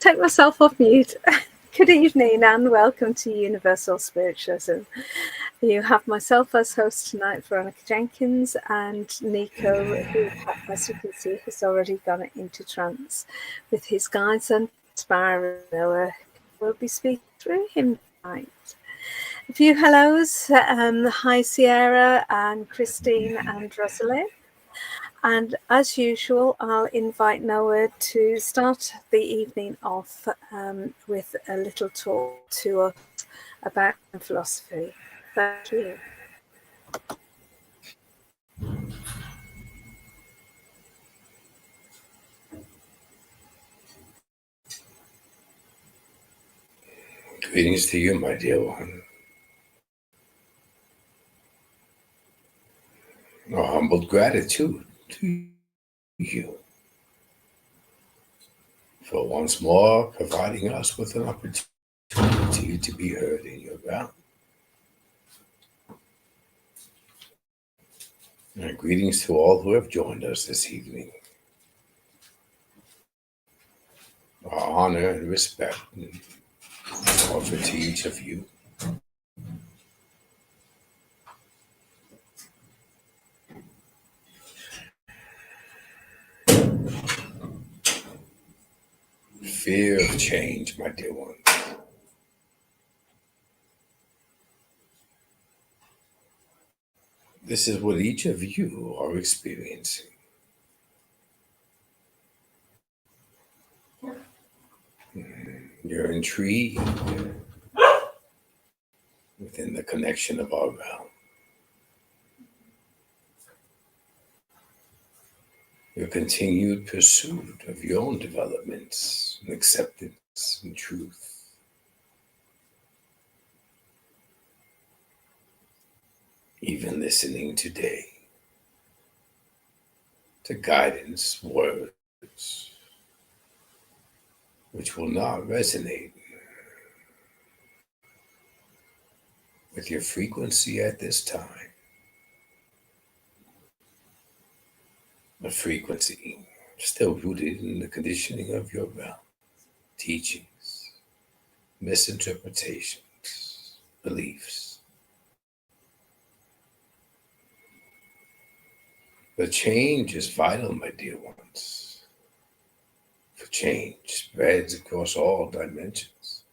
Take myself off mute. Good evening and welcome to Universal Spiritualism. You have myself as host tonight, Veronica Jenkins, and Niko, who, as you can see, has already gone into trance with his guides and inspirer. We'll be speaking through him tonight. A few hellos. Hi, Sierra and Christine and Rosalind. And as usual, I'll invite Noah to start the evening off with a little talk to us about philosophy. Thank you. Greetings to you, my dear one. Our humbled gratitude to you for once more providing us with an opportunity to be heard in your realm. And greetings to all who have joined us this evening. Our honor and respect offered to each of you. Fear of change, my dear ones. This is what each of you are experiencing. You're intrigued within the connection of our realm. Your continued pursuit of your own developments and acceptance and truth. Even listening today to guidance words which will not resonate with your frequency at this time. A frequency still rooted in the conditioning of your realm, teachings, misinterpretations, beliefs. The change is vital, my dear ones. For change spreads across all dimensions.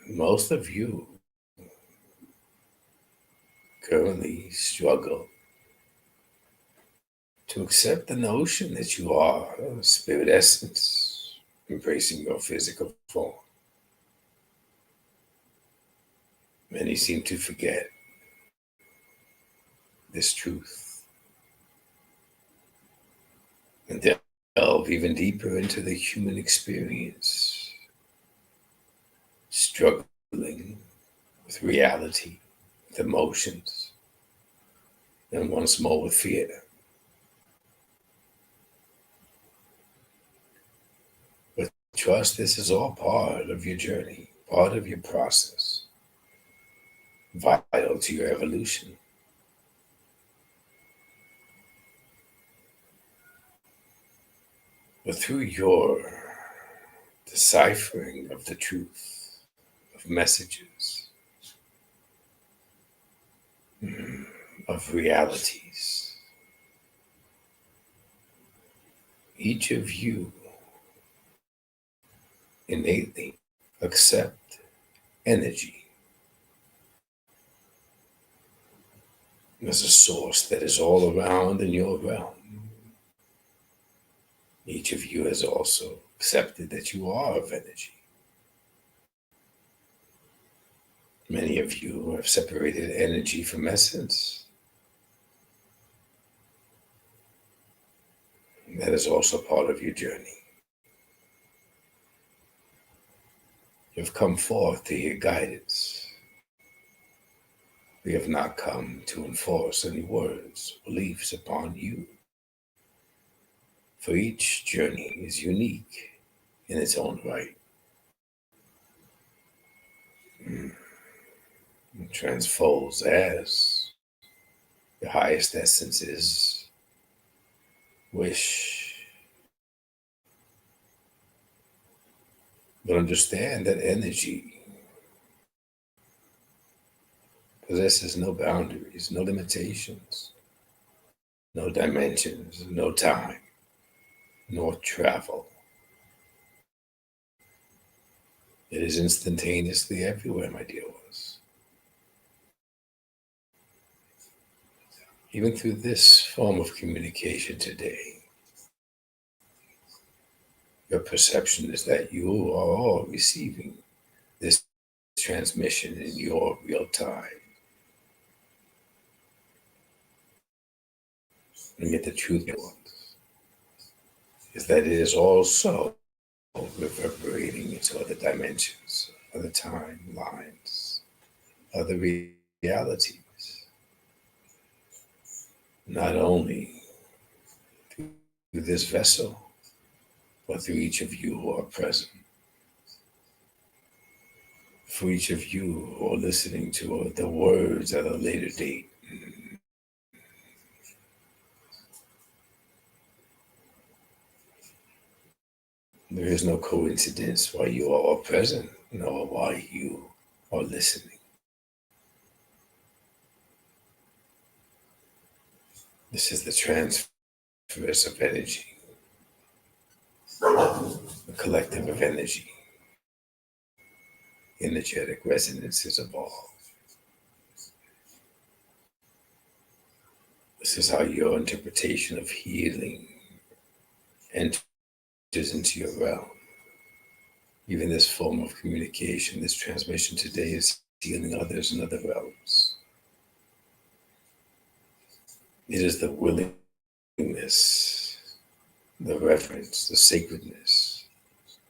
Most of you currently struggle to accept the notion that you are a spirit essence, embracing your physical form. Many seem to forget this truth and delve even deeper into the human experience, struggling with reality, with emotions, and once more with fear. But trust this is all part of your journey, part of your process, vital to your evolution. But through your deciphering of the truth, of messages, of realities, each of you innately accept energy as a source that is all around in your realm. Each of you has also accepted that you are of energy. Many of you have separated energy from essence. And that is also part of your journey. You've come forth to hear guidance. We have not come to enforce any words, beliefs upon you. For each journey is unique in its own right. It transfolds as the highest essence is wish. But understand that energy possesses no boundaries, no limitations, no dimensions, no time, nor travel. It is instantaneously everywhere, my dear ones. Even through this form of communication today, your perception is that you are all receiving this transmission in your real time. And yet the truth is that it is also reverberating into other dimensions, other timelines, other realities. Not only through this vessel, but through each of you who are present. For each of you who are listening to the words at a later date. There is no coincidence why you are all present, nor why you are listening. This is the transverse of energy, the collective of energy, energetic resonances of all. This is how your interpretation of healing enters into your realm. Even this form of communication, this transmission today is healing others in other realms. It is the willingness, the reverence, the sacredness,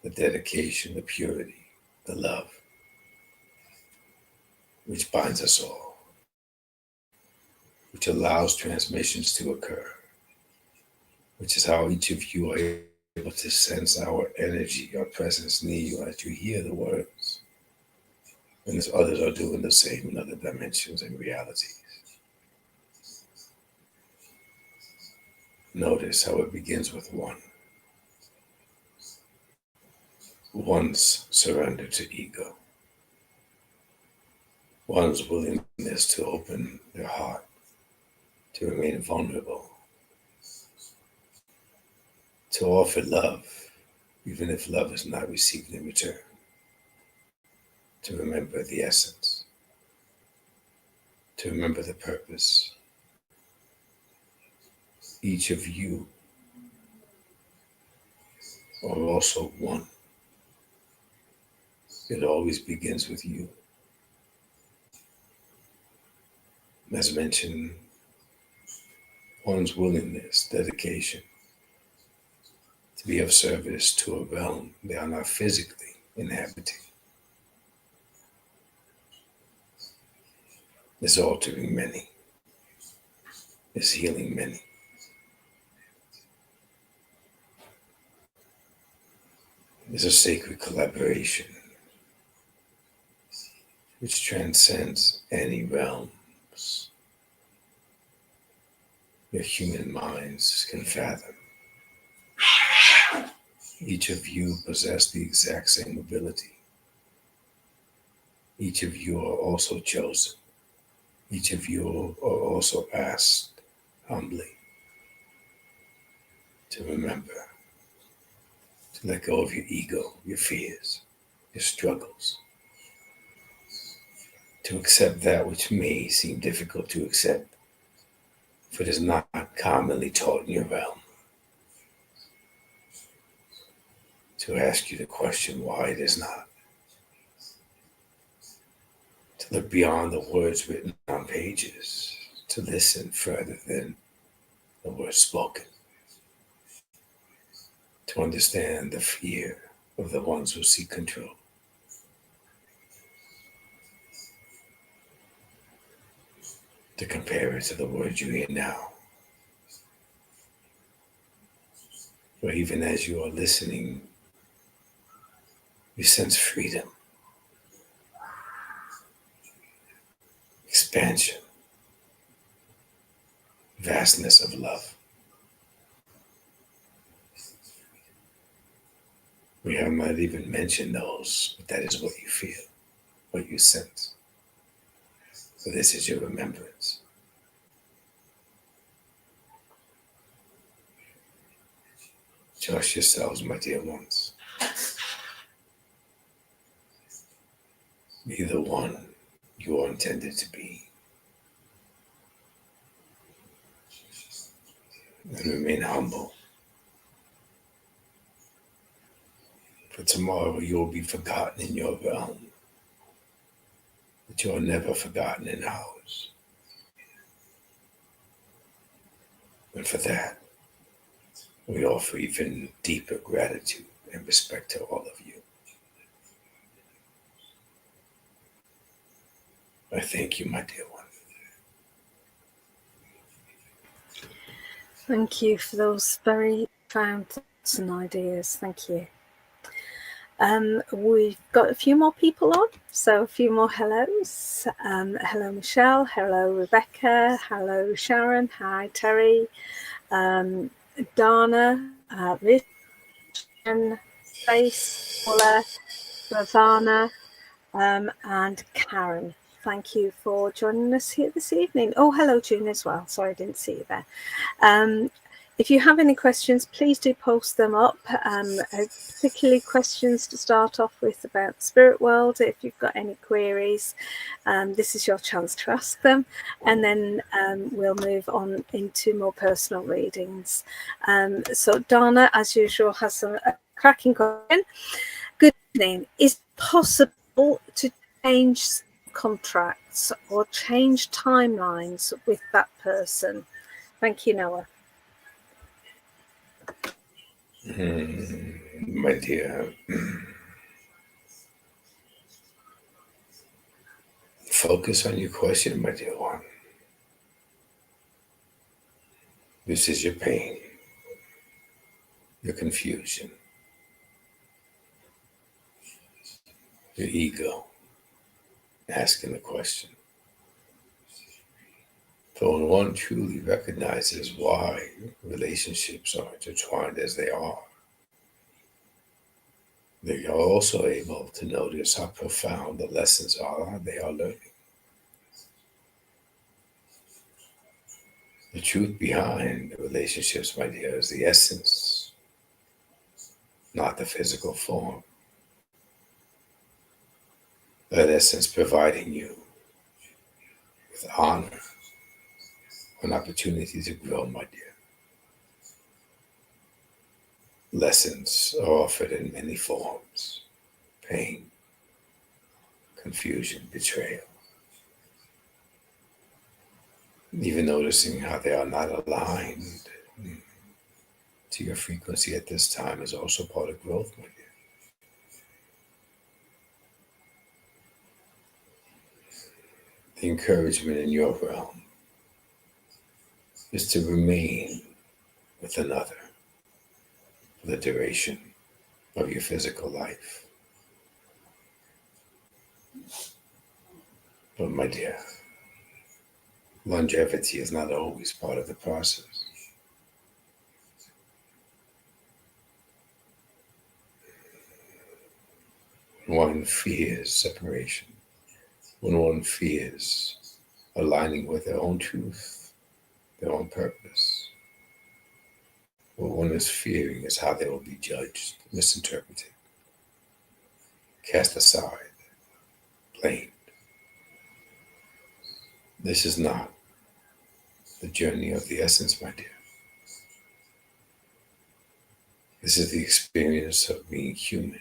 the dedication, the purity, the love, which binds us all, which allows transmissions to occur, which is how each of you are able to sense our energy, our presence near you as you hear the words. And as others are doing the same in other dimensions and realities. Notice how it begins with one. One's surrender to ego. One's willingness to open their heart, to remain vulnerable, to offer love, even if love is not received in return, to remember the essence, to remember the purpose. Each of you are also one. It always begins with you. As mentioned, one's willingness, dedication to be of service to a realm they are not physically inhabiting is altering many, is healing many. Is a sacred collaboration which transcends any realms your human minds can fathom. Each of you possess the exact same ability. Each of you are also chosen. Each of you are also asked humbly to remember, to let go of your ego, your fears, your struggles, to accept that which may seem difficult to accept, for it is not commonly taught in your realm. To ask you to question why it is not. To look beyond the words written on pages, to listen further than the words spoken. To understand the fear of the ones who seek control. To compare it to the words you hear now. For even as you are listening, you sense freedom, expansion, vastness of love. We have not even mentioned those, but that is what you feel, what you sense. So this is your remembrance. Trust yourselves, my dear ones. Be the one you are intended to be. And remain humble. For tomorrow you will be forgotten in your realm, but you are never forgotten in ours. And for that, we offer even deeper gratitude and respect to all of you. I thank you, my dear one. Thank you for those very profound thoughts and ideas. Thank you. We've got a few more people on, so a few more hellos. Hello, Michelle. Hello, Rebecca. Hello, Sharon. Hi, Terry. Dana, Vivian, Grace, Paula, Ravana, and Karen. Thank you for joining us here this evening. Oh, hello, June, as well. Sorry, I didn't see you there. If you have any questions, please do post them up, particularly questions to start off with about the spirit world. If you've got any queries, this is your chance to ask them, and then we'll move on into more personal readings. So Dana, as usual, has a cracking question. Good evening. Is it possible to change contracts or change timelines with that person? Thank you, Noah. My dear, focus on your question, my dear one. This is your pain, your confusion, your ego asking the question. For when one truly recognizes why relationships are intertwined as they are also able to notice how profound the lessons are they are learning. The truth behind the relationships, my dear, is the essence, not the physical form. That essence providing you with honor, an opportunity to grow, my dear. Lessons are offered in many forms: pain, confusion, betrayal. Even noticing how they are not aligned to your frequency at this time is also part of growth, my dear. The encouragement in your realm is to remain with another for the duration of your physical life. But my dear, longevity is not always part of the process. One fears separation, when one fears aligning with their own truth, their own purpose. What one is fearing is how they will be judged, misinterpreted, cast aside, blamed. This is not the journey of the essence, my dear. This is the experience of being human.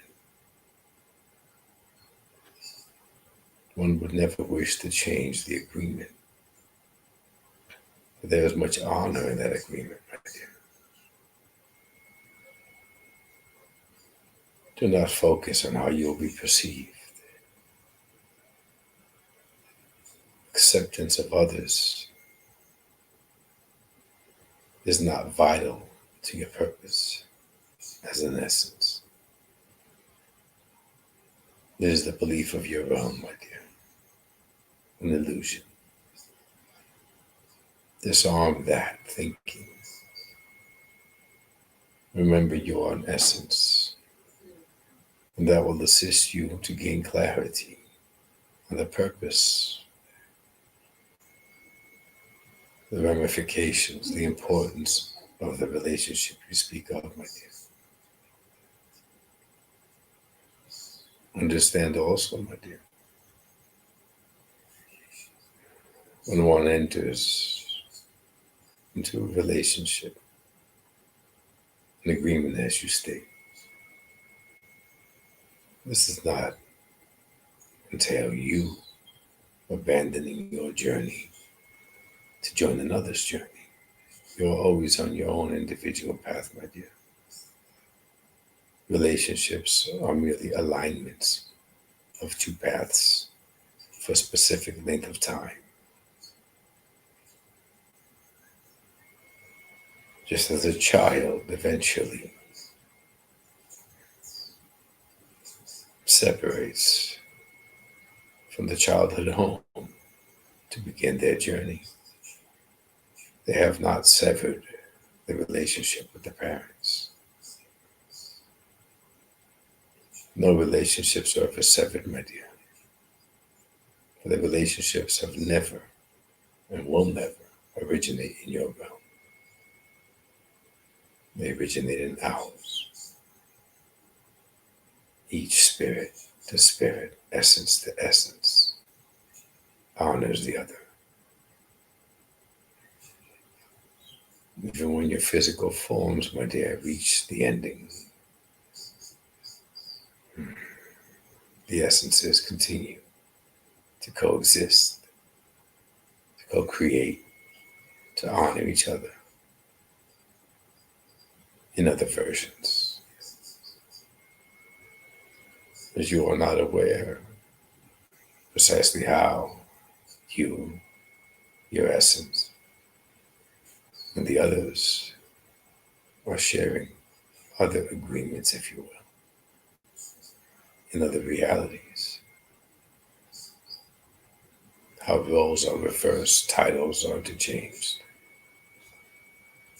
One would never wish to change the agreement. But there is much honor in that agreement, my dear. Do not focus on how you'll be perceived. Acceptance of others is not vital to your purpose as an essence. It is the belief of your own, my dear. An illusion. Disarm that thinking. Remember you are an essence, And that will assist you to gain clarity on the purpose, the ramifications, the importance of the relationship you speak of, my dear. Understand also, my dear, when one enters into a relationship, an agreement as you state, this does not entail you abandoning your journey to join another's journey. You're always on your own individual path, my dear. Relationships are merely alignments of two paths for a specific length of time. Just as a child eventually separates from the childhood home to begin their journey, they have not severed the relationship with the parents. No relationships are ever severed, my dear. For the relationships have never and will never originate in your realm. They originate in ours. Each spirit to spirit, essence to essence, honors the other. Even when your physical forms, my dear, reach the ending, the essences continue to coexist, to co-create, to honor each other in other versions. As you are not aware precisely how you, your essence, and the others are sharing other agreements, if you will, in other realities. How roles are reversed, titles are interchanged.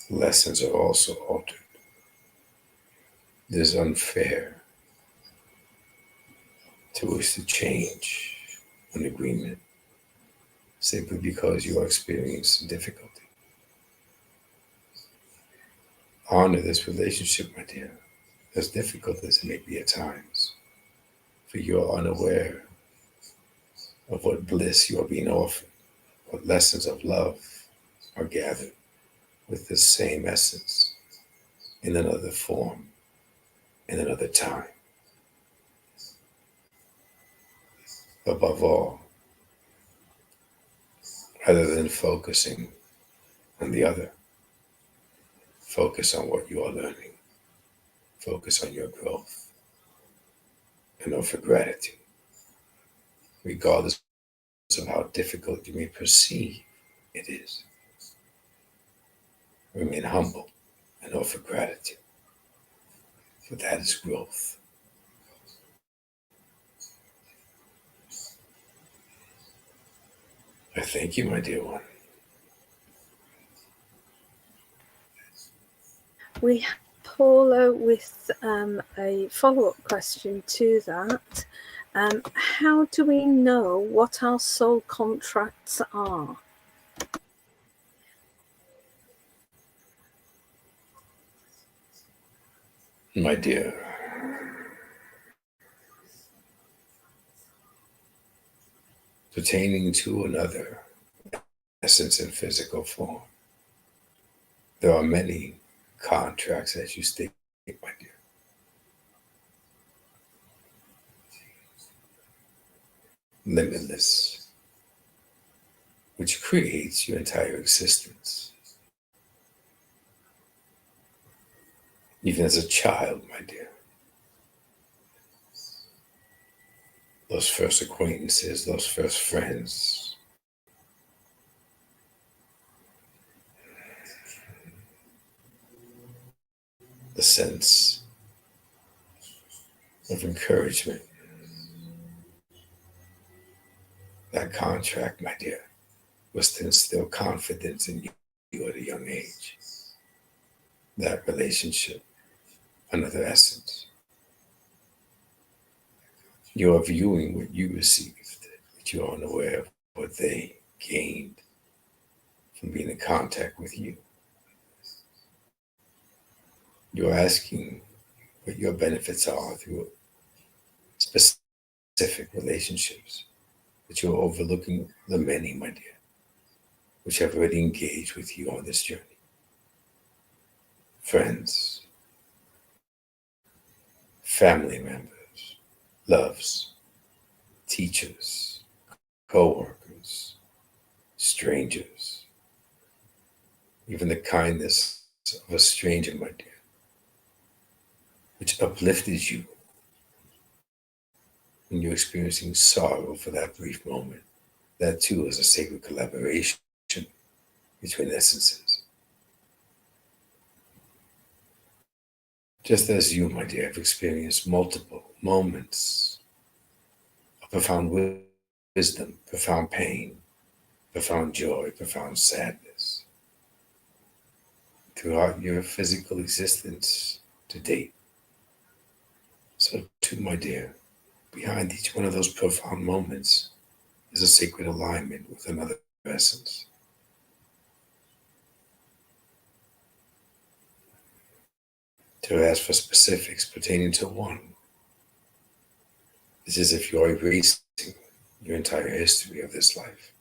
Lessons are also altered. It is unfair to wish to change an agreement simply because you are experiencing difficulty. Honor this relationship, my dear, as difficult as it may be at times, for you are unaware of what bliss you are being offered, what lessons of love are gathered with the same essence in another form, in another time. Above all, rather than focusing on the other, focus on what you are learning. Focus on your growth and offer gratitude, regardless of how difficult you may perceive it is. Remain humble and offer gratitude, for that is growth. I thank you, my dear one. We have Paula with a follow-up question to that. How do we know what our soul contracts are? My dear, pertaining to another essence in physical form, there are many contracts, as you state, my dear. Limitless, which creates your entire existence. Even as a child, my dear, those first acquaintances, those first friends, the sense of encouragement, that contract, my dear, was to instill confidence in you at a young age. That relationship, another essence, You are viewing what you received, but you are unaware of what they gained from being in contact with you. You're asking what your benefits are through specific relationships, but you're overlooking the many, my dear, which have already engaged with you on this journey. Friends, family members, loves, teachers, co-workers, strangers, even the kindness of a stranger, my dear, which uplifted you when you're experiencing sorrow for that brief moment. That too is a sacred collaboration between essences. Just as you, my dear, have experienced multiple moments of profound wisdom, profound pain, profound joy, profound sadness throughout your physical existence to date. So too, my dear, behind each one of those profound moments is a sacred alignment with another essence. To ask for specifics pertaining to one is as if you're erasing your entire history of this life.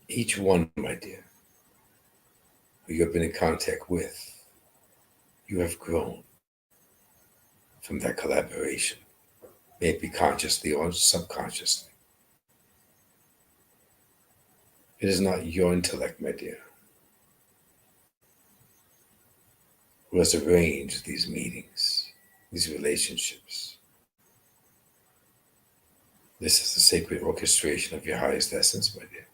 Each one, my dear, who you have been in contact with, you have grown from that collaboration, may it be consciously or subconsciously. It is not your intellect, my dear, who has arranged these meetings, these relationships. This is the sacred orchestration of your highest essence, my dear.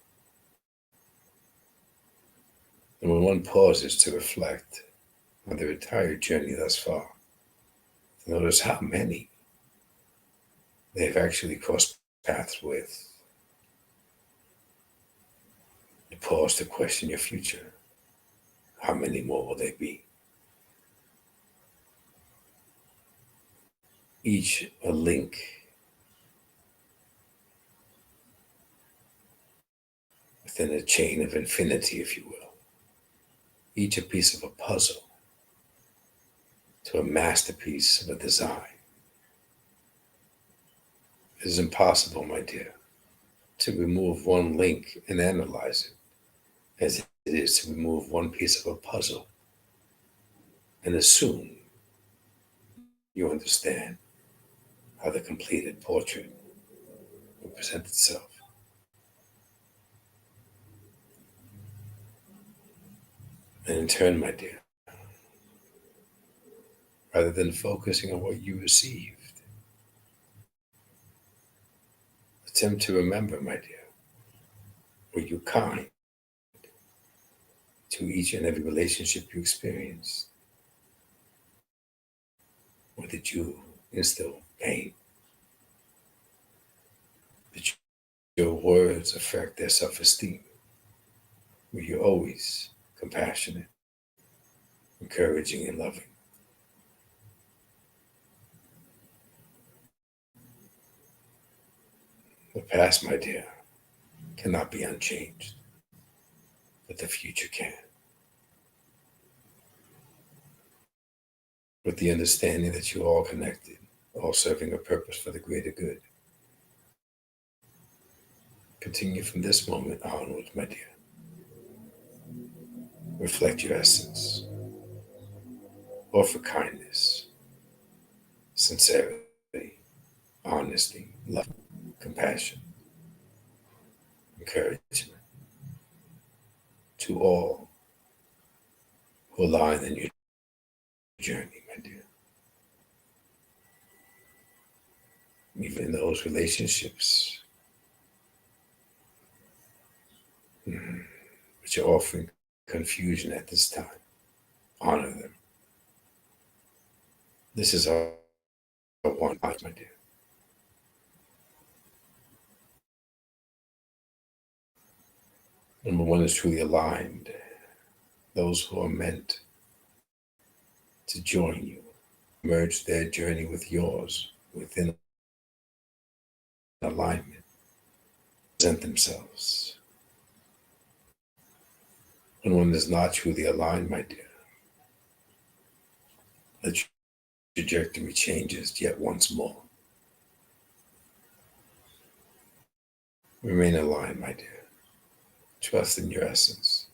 And when one pauses to reflect on their entire journey thus far, to notice how many they have actually crossed paths with, you pause to question your future. How many more will they be? Each a link within a chain of infinity, if you will. Each a piece of a puzzle to a masterpiece of a design. It is impossible, my dear, to remove one link and analyze it as it is to remove one piece of a puzzle and assume you understand how the completed portrait will present itself. And in turn, my dear, rather than focusing on what you received, attempt to remember, my dear, were you kind to each and every relationship you experienced? Or did you instill pain? Did your words affect their self-esteem? Were you always compassionate, encouraging, and loving? The past, my dear, cannot be unchanged, but the future can. With the understanding that you're all connected, all serving a purpose for the greater good. Continue from this moment onwards, my dear. Reflect your essence. Offer kindness, sincerity, honesty, love, compassion, encouragement to all who align in your journey, my dear. Even in those relationships which are offering confusion at this time, honor them. This is our one life, my dear. Number one is truly aligned. Those who are meant to join you, merge their journey with yours within alignment present themselves. When one is not truly aligned, my dear, the trajectory changes yet once more. Remain aligned, my dear. Trust in your essence.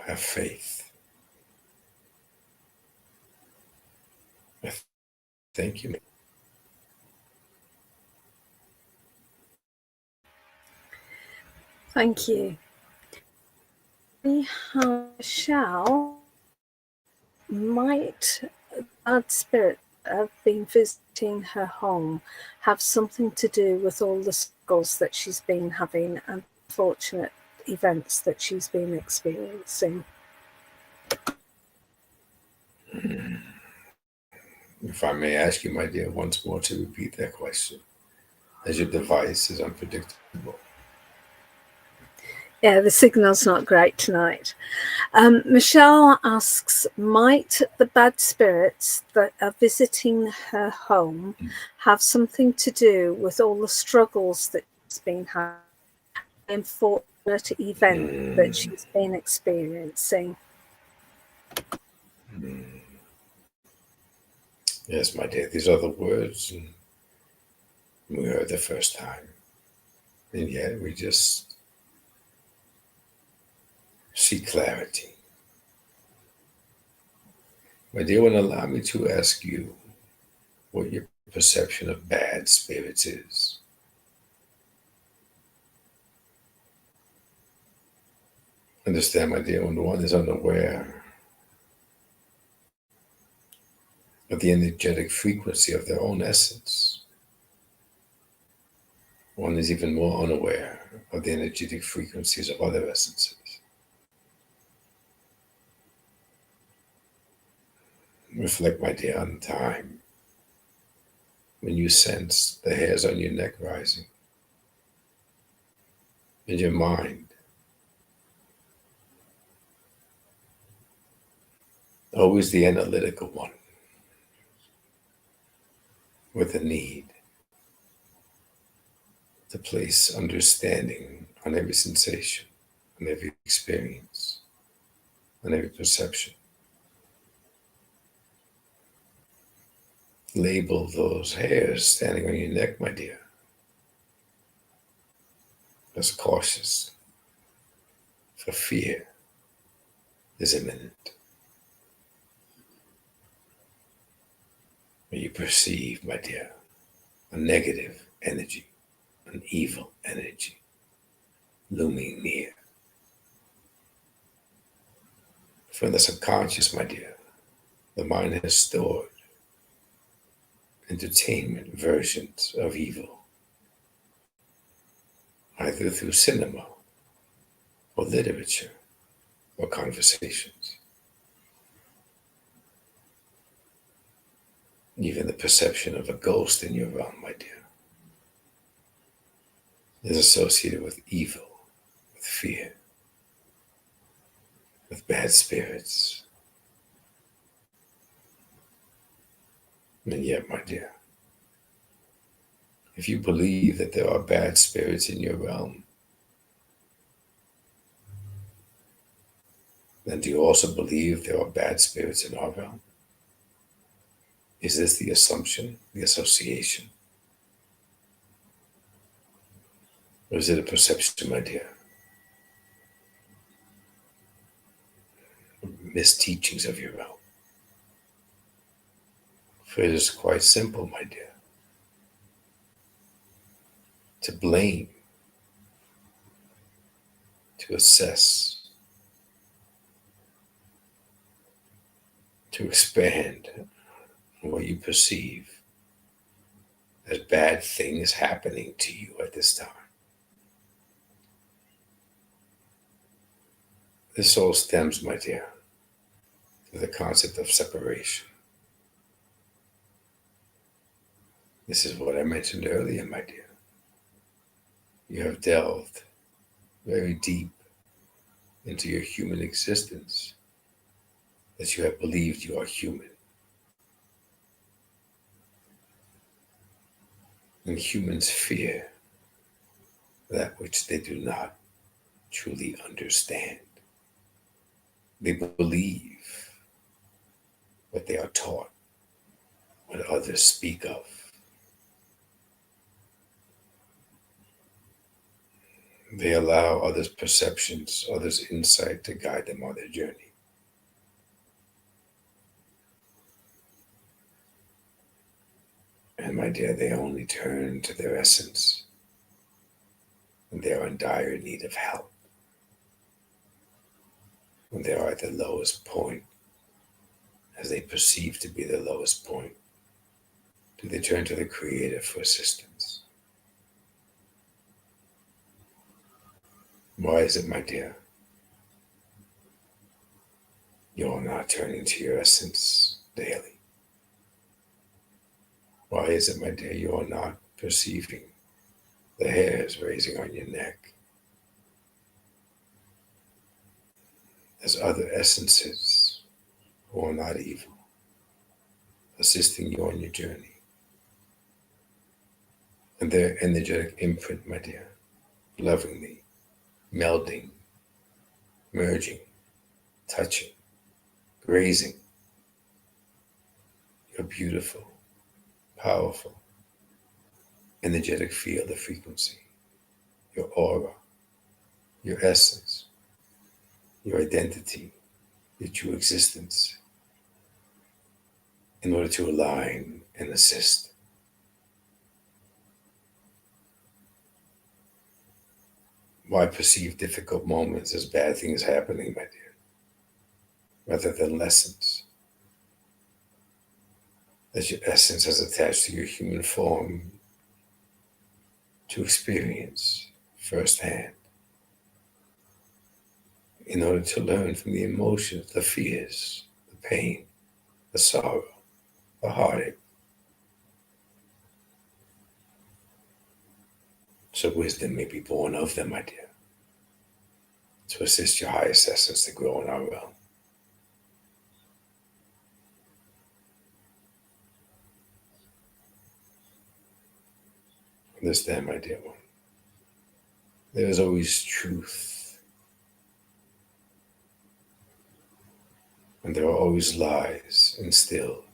Have faith. Thank you. Thank you. Michelle, might bad spirit have been visiting her home have something to do with all the struggles that she's been having and unfortunate events that she's been experiencing? If I may ask you, my dear, once more to repeat that question, as your device is unpredictable. Yeah, the signal's not great tonight. Michelle asks, might the bad spirits that are visiting her home have something to do with all the struggles that she's been having, the unfortunate event that she's been experiencing? Yes, my dear, these are the words we heard the first time. And yet we just see clarity. My dear one, allow me to ask you what your perception of bad spirits is. Understand, my dear, when one is unaware of the energetic frequency of their own essence, one is even more unaware of the energetic frequencies of other essences. Reflect, my dear, on time when you sense the hairs on your neck rising, and your mind always the analytical one, with a need to place understanding on every sensation, on every experience, on every perception. Label those hairs standing on your neck, my dear, as cautious, for fear is imminent. When you perceive, my dear, a negative energy, an evil energy looming near. From the subconscious, my dear, the mind has stored entertainment versions of evil, either through cinema or literature or conversations. Even the perception of a ghost in your realm, my dear, is associated with evil, with fear, with bad spirits. And yet, my dear, if you believe that there are bad spirits in your realm, then do you also believe there are bad spirits in our realm? Is this the assumption, the association? Or is it a perception, my dear, of misteachings of your realm? For it is quite simple, my dear, to blame, to assess, to expand on what you perceive as bad things happening to you at this time. This all stems, my dear, to the concept of separation. This is what I mentioned earlier, my dear. You have delved very deep into your human existence, that you have believed you are human. And humans fear that which they do not truly understand. They believe what they are taught, what others speak of. They allow others' perceptions, others' insight to guide them on their journey. And my dear, they only turn to their essence when they are in dire need of help, when they are at the lowest point, as they perceive to be the lowest point. Do they turn to the Creator for assistance? Why is it, my dear, you're not turning to your essence daily? Why is it, my dear, you're not perceiving the hairs raising on your neck as other essences who are not evil, assisting you on your journey? And their energetic imprint, my dear, lovingly, melding, merging, touching, grazing your beautiful, powerful, energetic field of frequency, your aura, your essence, your identity, your true existence, in order to align and assist. Why perceive difficult moments as bad things happening, my dear, rather than lessons that your essence has attached to your human form to experience firsthand, in order to learn from the emotions, the fears, the pain, the sorrow, the heartache, so wisdom may be born of them, my dear, to assist your highest essence to grow in our realm. Understand, my dear one, there is always truth, and there are always lies instilled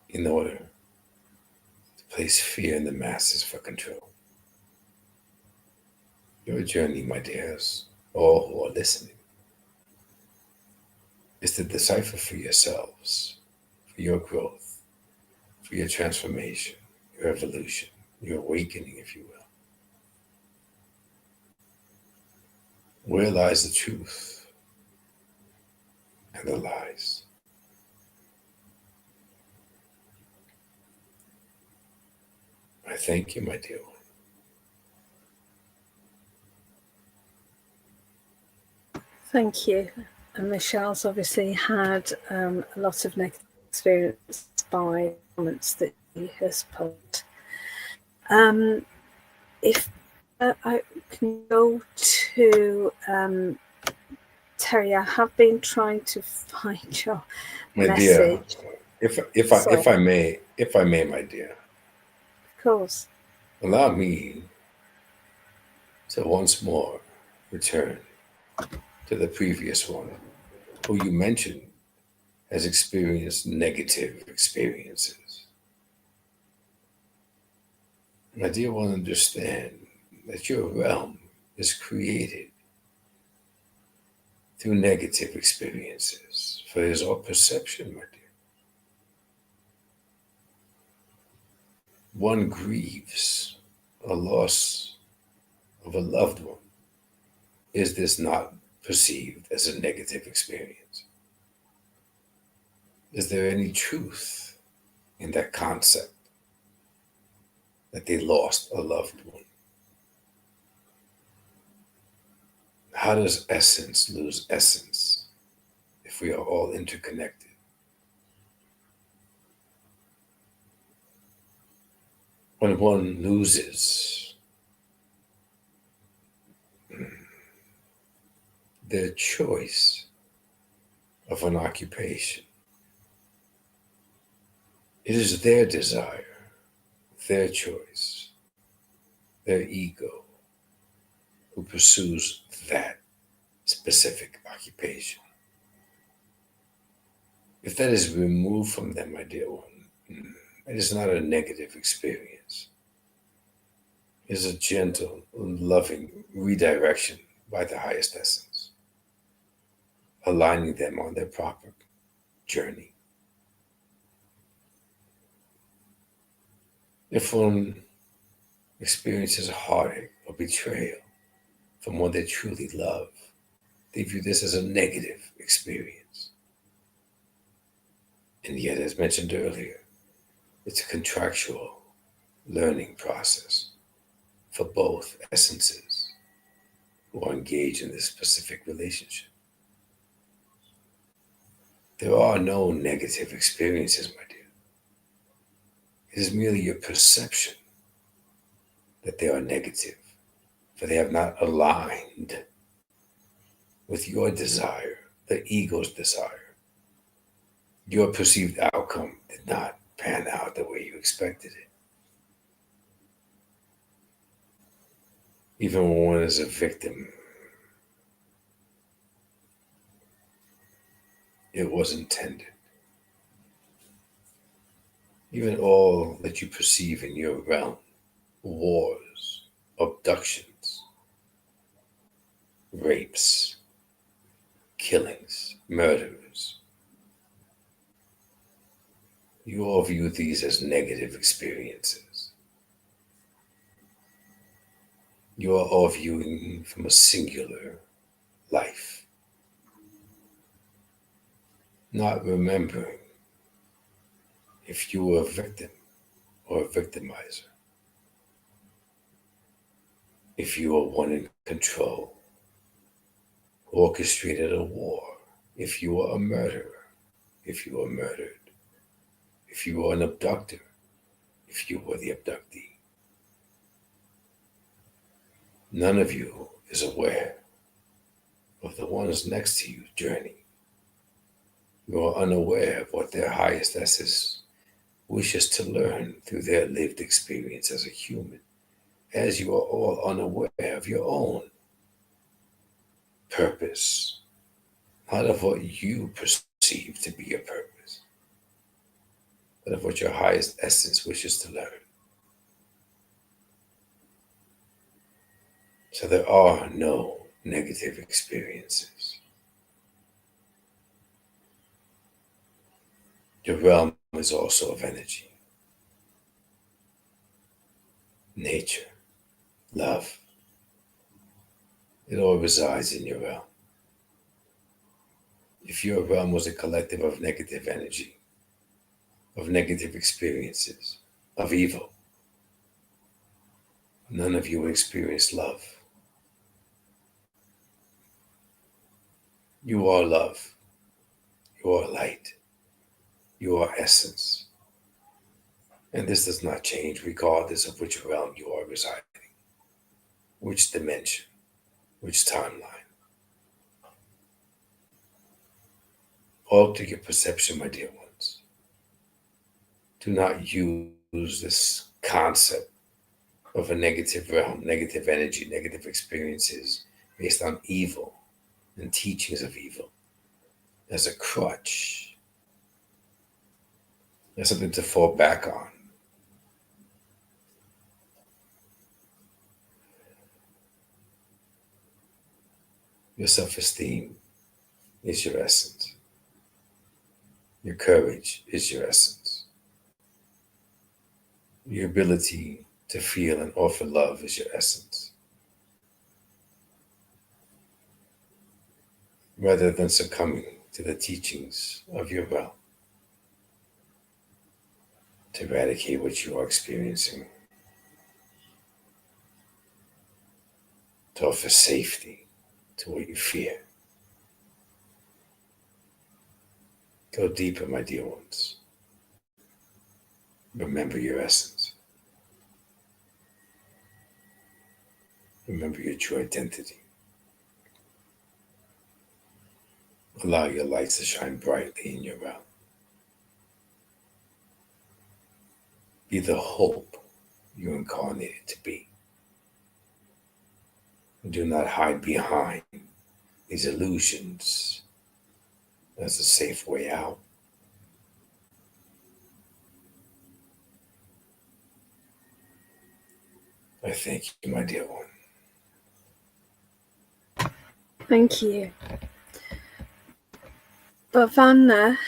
in order to place fear in the masses for control. Your journey, my dears, all who are listening, is to decipher for yourselves, for your growth, for your transformation, your evolution, your awakening, if you will. Where lies the truth and the lies? I thank you, my dear one. Thank you. And Michelle's obviously had a lot of negative experience by comments that he has put. If I can go to Terry, I have been trying to find your message. Dear, if I may, my dear, of course, allow me to once more return to the previous one, who you mentioned has experienced negative experiences. My dear one, understand that your realm is created through negative experiences, for it is all perception, my dear. One grieves a loss of a loved one. Is this not perceived as a negative experience? Is there any truth in that concept that they lost a loved one? How does essence lose essence if we are all interconnected? When one loses their choice of an occupation, it is their desire, their choice, their ego, who pursues that specific occupation. If that is removed from them, my dear one, it is not a negative experience. It is a gentle and loving redirection by the highest essence, aligning them on their proper journey. If one experiences heartache or betrayal from one they truly love, they view this as a negative experience. And yet, as mentioned earlier, it's a contractual learning process for both essences who are engaged in this specific relationship. There are no negative experiences, my dear. It is merely your perception that they are negative, for they have not aligned with your desire, the ego's desire. Your perceived outcome did not pan out the way you expected it. Even when one is a victim, it was intended. Even all that you perceive in your realm, wars, abductions, rapes, killings, murders, you all view these as negative experiences. You are all viewing from a singular life, not remembering if you were a victim or a victimizer, if you were one in control, who orchestrated a war, if you were a murderer, if you were murdered, if you were an abductor, if you were the abductee. None of you is aware of the ones next to you's journey. You are unaware of what their highest essence wishes to learn through their lived experience as a human, as you are all unaware of your own purpose, not of what you perceive to be your purpose, but of what your highest essence wishes to learn. So there are no negative experiences. Your realm is also of energy, nature, love. It all resides in your realm. If your realm was a collective of negative energy, of negative experiences, of evil, none of you would experience love. You are love. You are light. You are essence. And this does not change regardless of which realm you are residing, which dimension, which timeline. Alter your perception, my dear ones. Do not use this concept of a negative realm, negative energy, negative experiences based on evil and teachings of evil as a crutch, as something to fall back on. Your self-esteem is your essence. Your courage is your essence. Your ability to feel and offer love is your essence. Rather than succumbing to the teachings of your realm, to eradicate what you are experiencing, to offer safety to what you fear. Go deeper, my dear ones. Remember your essence. Remember your true identity. Allow your lights to shine brightly in your realm. Be the hope you incarnated to be. Do not hide behind these illusions. That's a safe way out. I thank you, my dear one. Thank you. Bhavana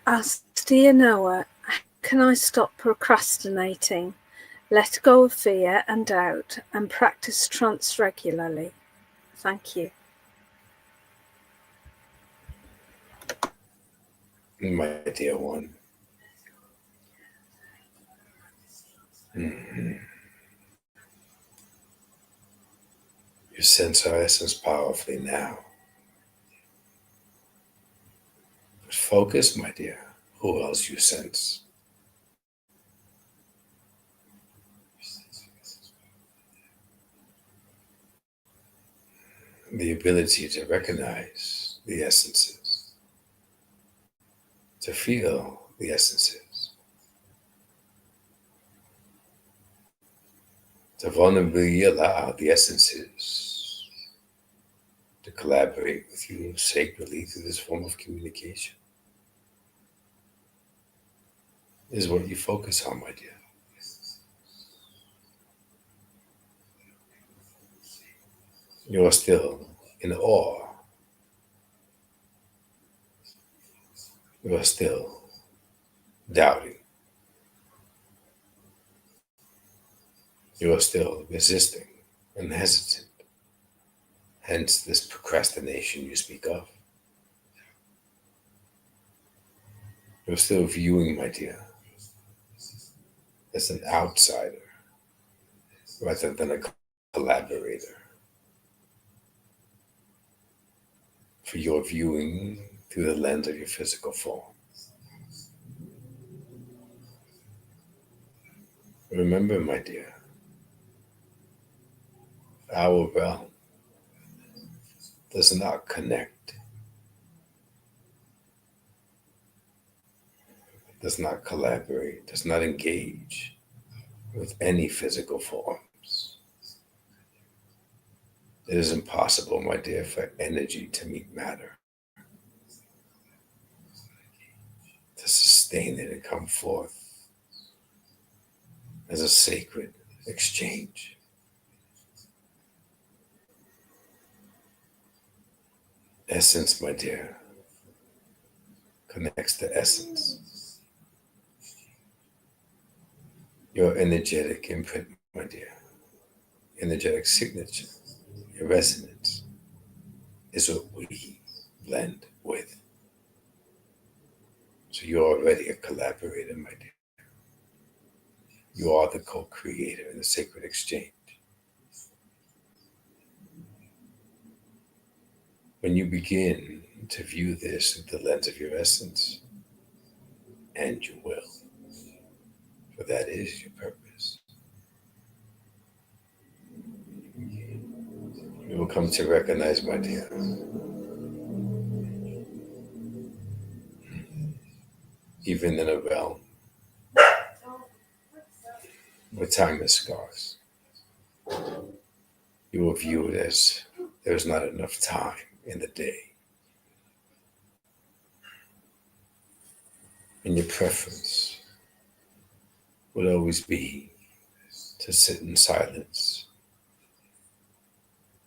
asked, dear Noah, how can I stop procrastinating, let go of fear and doubt, and practice trance regularly? Thank you. My dear one. You sense our essence powerfully now. But focus, my dear. Who else you sense? The ability to recognize the essences, to feel the essences, to vulnerably allow the essences to collaborate with you sacredly through this form of communication is what you focus on, my dear. You are still in awe. You are still doubting. You are still resisting and hesitant. Hence this procrastination you speak of. You're still viewing, my dear, as an outsider rather than a collaborator. For you're viewing through the lens of your physical form. Remember, my dear, our realm does not connect, does not collaborate, does not engage with any physical forms. It is impossible, my dear, for energy to meet matter, to sustain it and come forth as a sacred exchange. Essence, my dear, connects to essence. Your energetic imprint, my dear, energetic signature, your resonance is what we blend with. So you're already a collaborator, my dear. You are the co-creator in the sacred exchange. When you begin to view this through the lens of your essence, and you will, for that is your purpose, you will come to recognize, my dear, even in a realm where time is scarce, you will view it as there's not enough time in the day. And your preference will always be to sit in silence,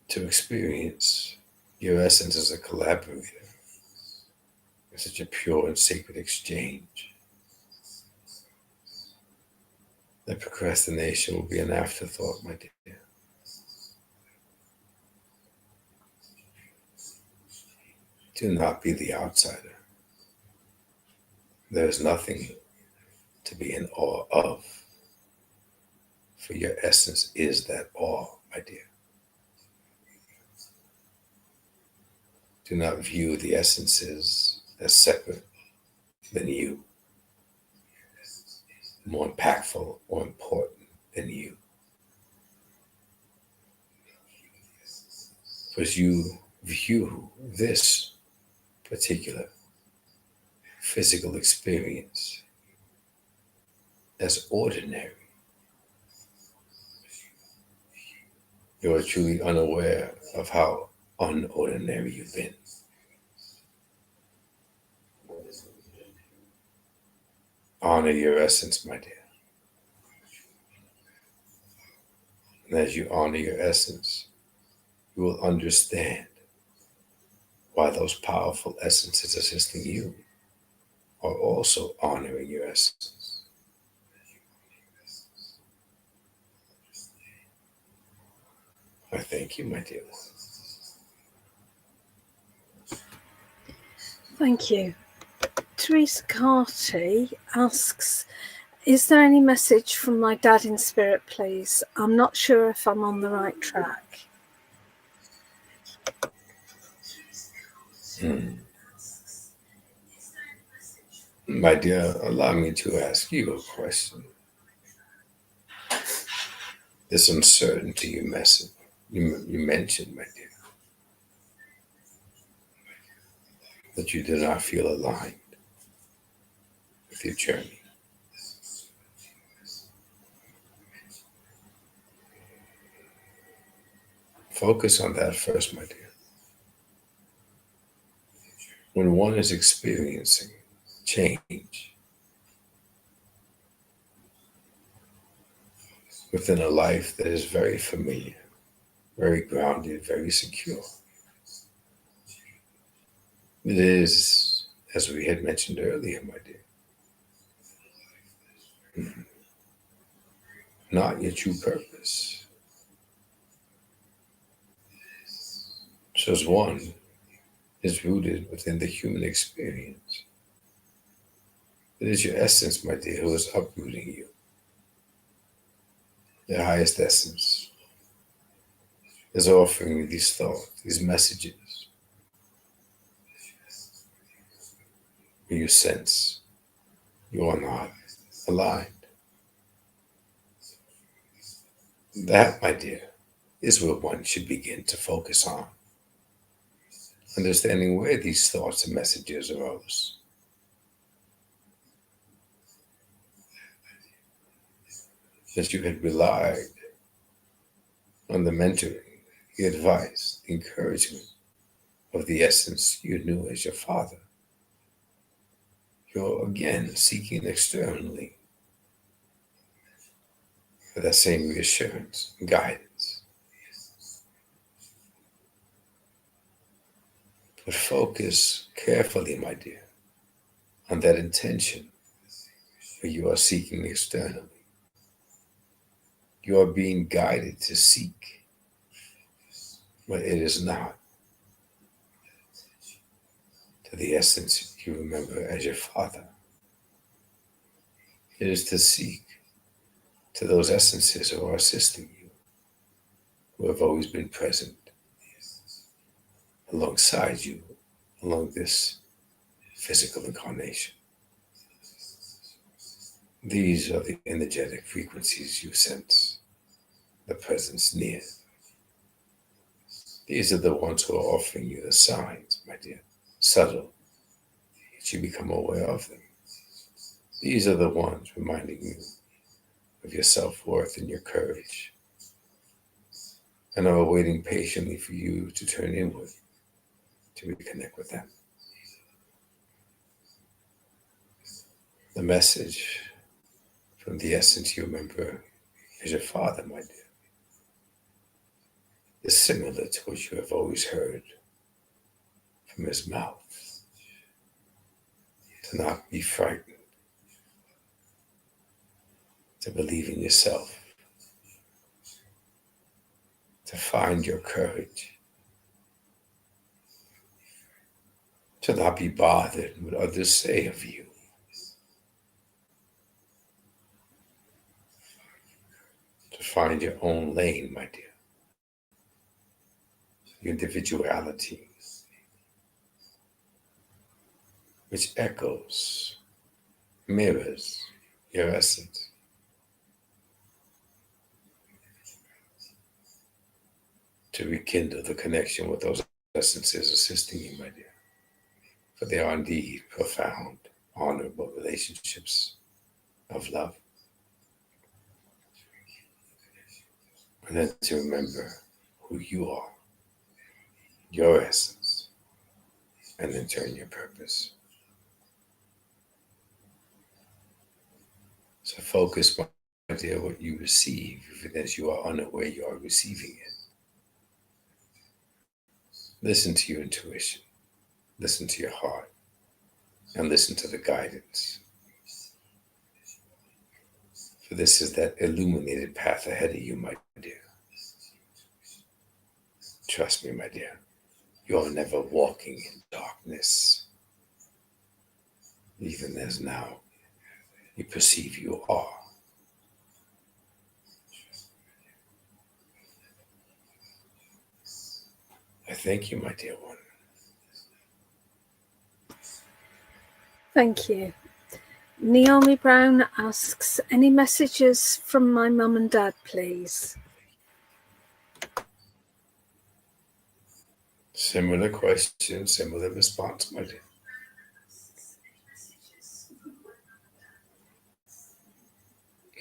to experience your essence as a collaborator, in such a pure and sacred exchange. That procrastination will be an afterthought, my dear. Do not be the outsider. There is nothing to be in awe of, for your essence is that awe, my dear. Do not view the essences as separate than you, more impactful or important than you. Because you view this particular physical experience as ordinary. You are truly unaware of how unordinary you've been. Honor your essence, my dear. And as you honor your essence, you will understand why those powerful essences assisting you are also honoring your essence. I thank you, my dear one. Thank you. Teresa Carty asks, is there any message from my dad in spirit, please? I'm not sure if I'm on the right track. My dear, allow me to ask you a question. This uncertainty you mentioned, my dear, that you do not feel aligned with your journey. Focus on that first, my dear. When one is experiencing change within a life that is very familiar, very grounded, very secure, it is, as we had mentioned earlier, my dear, not your true purpose. So as one is rooted within the human experience, it is your essence, my dear, who is uprooting you. Your highest essence is offering you these thoughts, these messages, where you sense you are not aligned. That, my dear, is where one should begin to focus on. Understanding where these thoughts and messages arose. That you had relied on the mentoring, the advice, the encouragement of the essence you knew as your father. You're again seeking externally for that same reassurance and guidance. But focus carefully, my dear, on that intention where you are seeking externally. You are being guided to seek, but it is not to the essence you remember as your father. It is to seek to those essences who are assisting you, who have always been present alongside you along this physical incarnation. These are the energetic frequencies you sense, the presence near. These are the ones who are offering you the signs, my dear, subtle, that you become aware of them. These are the ones reminding you of your self-worth and your courage, and are waiting patiently for you to turn inward to reconnect with them. The message from the essence you remember as your father, my dear, is similar to what you have always heard from his mouth. To not be frightened, to believe in yourself, to find your courage, to not be bothered what others say of you. To find your own lane, my dear. Your individuality, which echoes, mirrors your essence. To rekindle the connection with those essences assisting you, my dear. For they are indeed profound, honorable relationships of love. And then to remember who you are, your essence, and in turn your purpose. So focus, my dear, what you receive, even as you are unaware you are receiving it. Listen to your intuition, listen to your heart, and listen to the guidance. For this is that illuminated path ahead of you, my dear. Trust me, my dear, you are never walking in darkness, even as now you perceive you are. I thank you, my dear one. Thank you. Naomi Brown asks, any messages from my mum and dad, please? Similar question, similar response, my dear.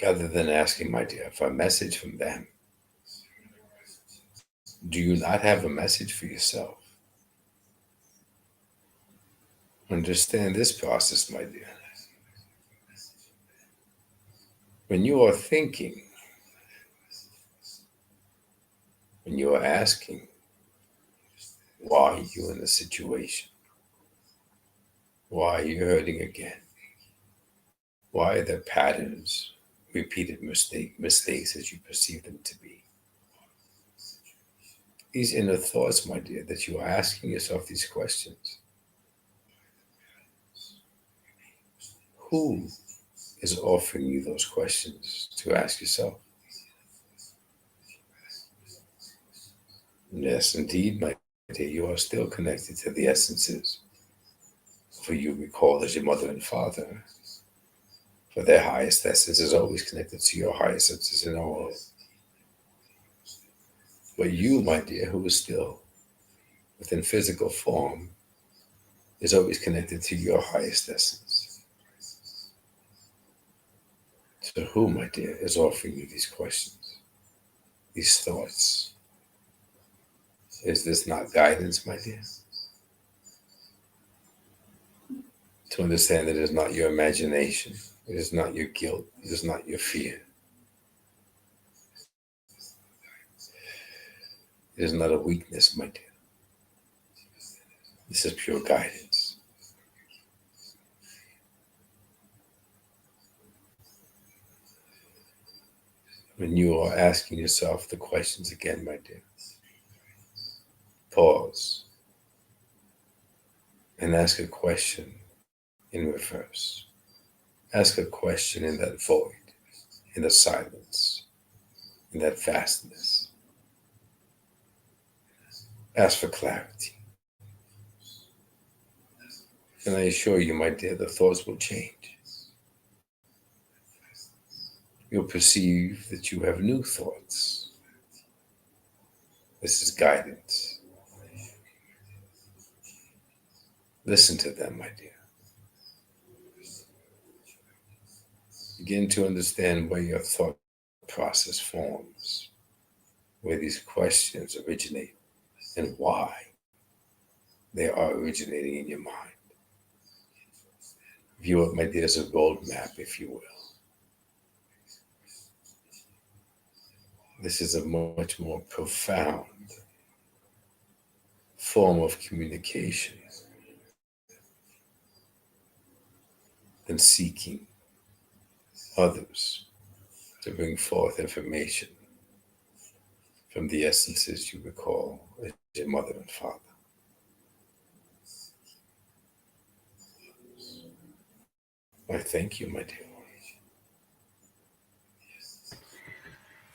Rather than asking, my dear, for a message from them, do you not have a message for yourself? Understand this process, my dear. When you are thinking, when you are asking, why are you in the situation? Why are you hurting again? Why are there patterns, repeated mistakes as you perceive them to be? These inner thoughts, my dear, that you are asking yourself these questions. Who is offering you those questions to ask yourself? Yes, indeed, my dear, you are still connected to the essences. For you recall as your mother and father. For their highest essence is always connected to your highest essence in all. But you, my dear, who is still within physical form, is always connected to your highest essence. So who, my dear, is offering you these questions, these thoughts? Is this not guidance, my dear? To understand that it is not your imagination, it is not your guilt, it is not your fear. It is not a weakness, my dear. This is pure guidance. When you are asking yourself the questions again, my dear, pause and ask a question in reverse. Ask a question in that void, in the silence, in that vastness. Ask for clarity. And I assure you, my dear, the thoughts will change. You'll perceive that you have new thoughts. This is guidance. Listen to them, my dear. Begin to understand where your thought process forms, where these questions originate, and why they are originating in your mind. View it, my dear, as a roadmap, if you will. This is a much more profound form of communication than seeking others to bring forth information from the essences you recall as your mother and father. I thank you, my dear.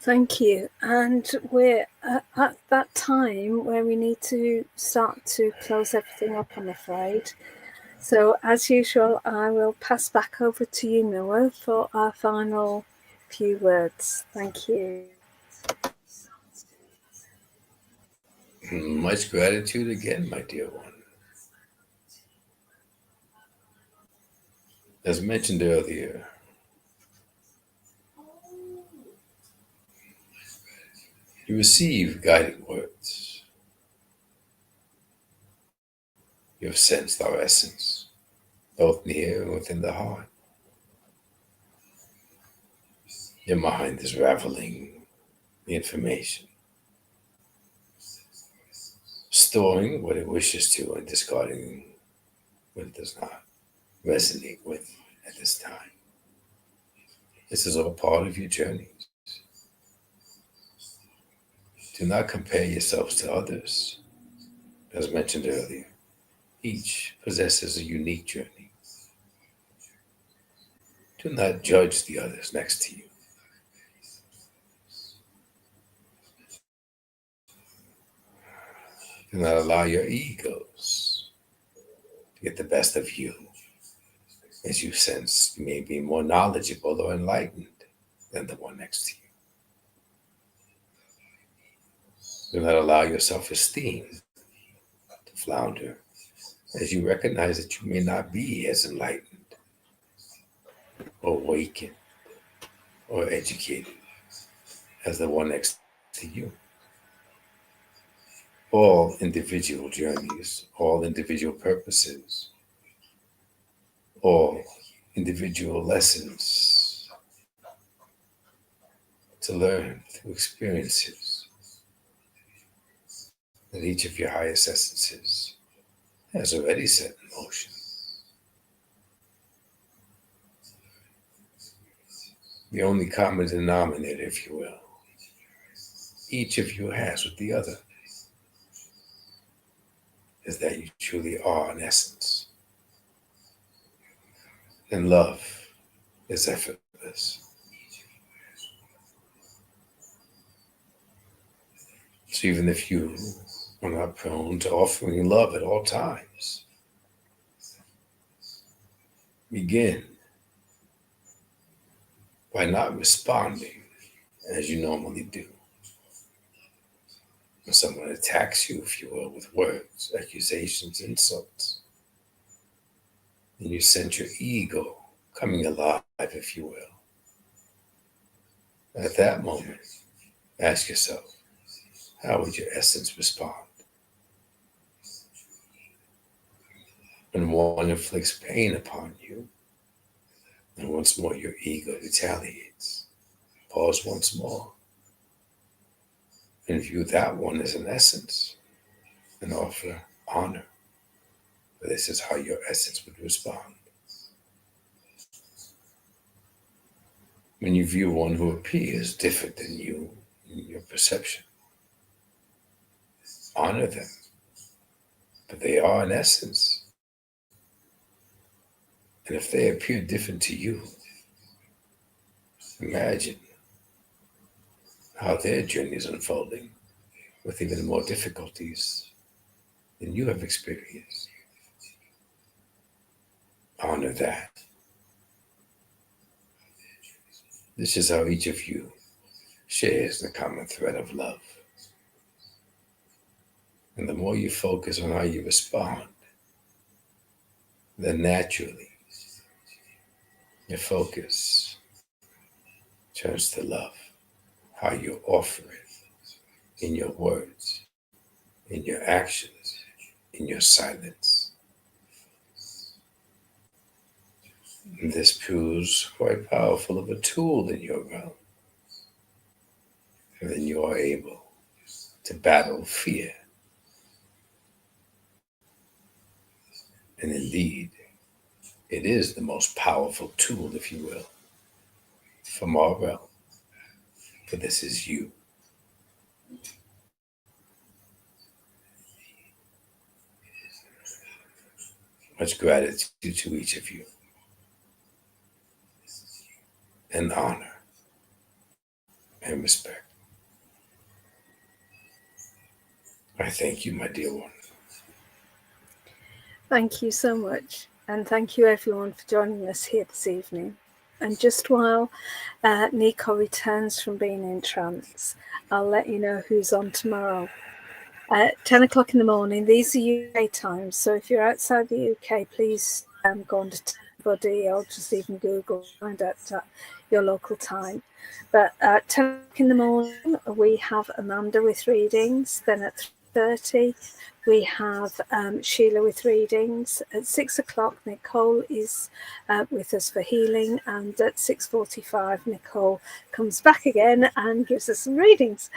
Thank you. And we're at that time where we need to start to close everything up, I'm afraid. So, as usual, I will pass back over to you, Noah, for our final few words. Thank you. Much gratitude again, my dear one. As mentioned earlier, You receive guided words. You have sensed our essence, both near and within the heart. Your mind is raveling the information, storing what it wishes to and discarding what it does not resonate with at this time. This is all part of your journey. Do not compare yourselves to others. As mentioned earlier, each possesses a unique journey. Do not judge the others next to you. Do not allow your egos to get the best of you, as you sense you may be more knowledgeable or enlightened than the one next to you. Do not allow your self-esteem to flounder, as you recognize that you may not be as enlightened or awakened or educated as the one next to you. All individual journeys, all individual purposes, all individual lessons to learn through experiences that each of your highest essences has already set in motion. The only common denominator, if you will, each of you has with the other is that you truly are an essence. And love is effortless. So even if you are not prone to offering love at all times, begin by not responding as you normally do. When someone attacks you, if you will, with words, accusations, insults, and you sense your ego coming alive, if you will. At that moment, ask yourself, how would your essence respond? When one inflicts pain upon you, and once more your ego retaliates, pause once more and view that one as an essence and offer honor. For this is how your essence would respond. When you view one who appears different than you in your perception, honor them, but they are an essence. And if they appear different to you, imagine how their journey is unfolding with even more difficulties than you have experienced. Honor that. This is how each of you shares the common thread of love. And the more you focus on how you respond, then naturally your focus turns to love, how you offer it in your words, in your actions, in your silence. And this proves quite powerful of a tool in your realm. And then you are able to battle fear. And indeed, it is the most powerful tool, if you will, from our realm. For this is you. Much gratitude to each of you. And honor and respect. I thank you, my dear one. Thank you so much. And thank you everyone for joining us here this evening. And just while Niko returns from being in trance, I'll let you know who's on tomorrow. At 10 o'clock in the morning, these are UK times. So if you're outside the UK, please go on to anybody, or just even Google, find out your local time. But at 10 o'clock in the morning, we have Amanda with readings. Then at 3:30, we have Sheila with readings. At 6 o'clock, Nicole is with us for healing. And at 6:45, Nicole comes back again and gives us some readings.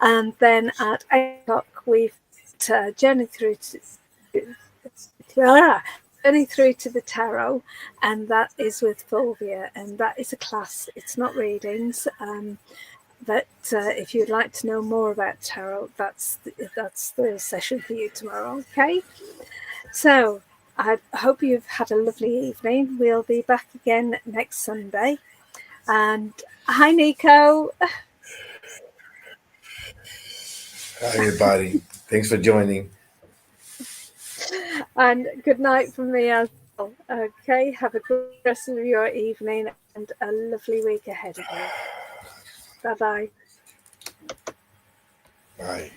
And then at 8 o'clock, we've journeyed through to the tarot, and that is with Fulvia, and that is a class. It's not readings. But if you'd like to know more about tarot, that's the session for you tomorrow. Okay, so I hope you've had a lovely evening. We'll be back again next Sunday. And hi, Niko. Hi, everybody. Thanks for joining. And good night from me as well. Okay, have a good rest of your evening and a lovely week ahead of you. Bye-bye. Bye.